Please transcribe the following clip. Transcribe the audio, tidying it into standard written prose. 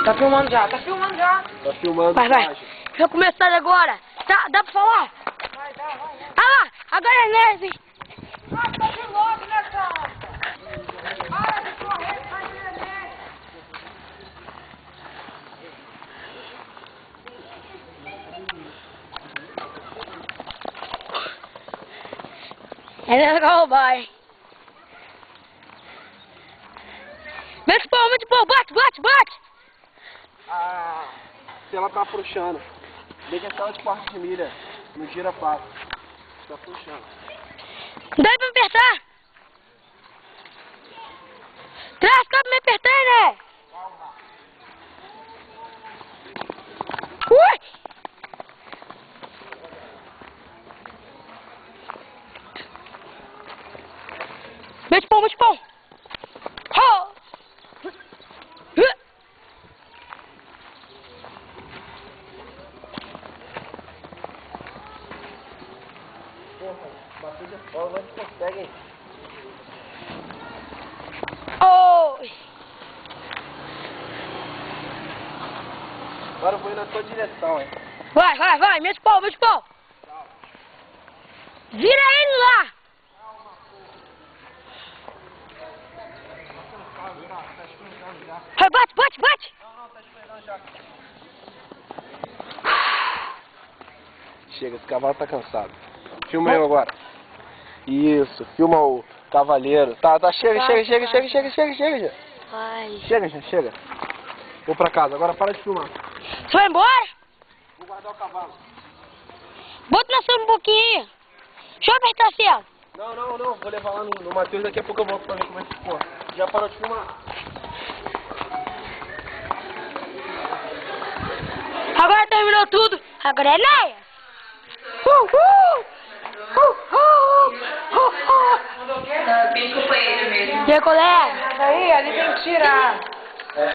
Tá filmando já, tá filmando já. Tá filmando. Vai. Já começar agora. Tá, dá pra falar? Vai. Ah lá, agora é neve. Ah, tá de logo, né, cara? Para de correr, sai de internet. É legal, vai. Mete pau, bate. Ah, se ela tá puxando. Deixa aquela de quarto de milha. Não gira fácil. Tá puxando. Dá pra me apertar? Traz cá pra me apertar, né? Ui! Mete pau. Oh! Porra, bateu de fora, mas consegue, hein? Oh! Agora eu vou ir na tua direção, hein? Vai, mete pau. Vira ele lá! Vai, bate! Não, tá esperando já. Chega, esse cavalo tá cansado. Filma eu agora. Isso, filma o cavaleiro. Tá, chega. Vai. Chega. Vou pra casa, agora para de filmar. Você vai embora? Vou guardar o cavalo. Bota na sua um pouquinho. Deixa eu apertar assim, ó. Não, vou levar lá no Matheus, daqui a pouco eu volto pra ver como é que ficou. Já parou de filmar? Agora terminou tudo. Agora é Neia. Bem companheiro mesmo. E aí, colega? Aí, ali tem que tirar.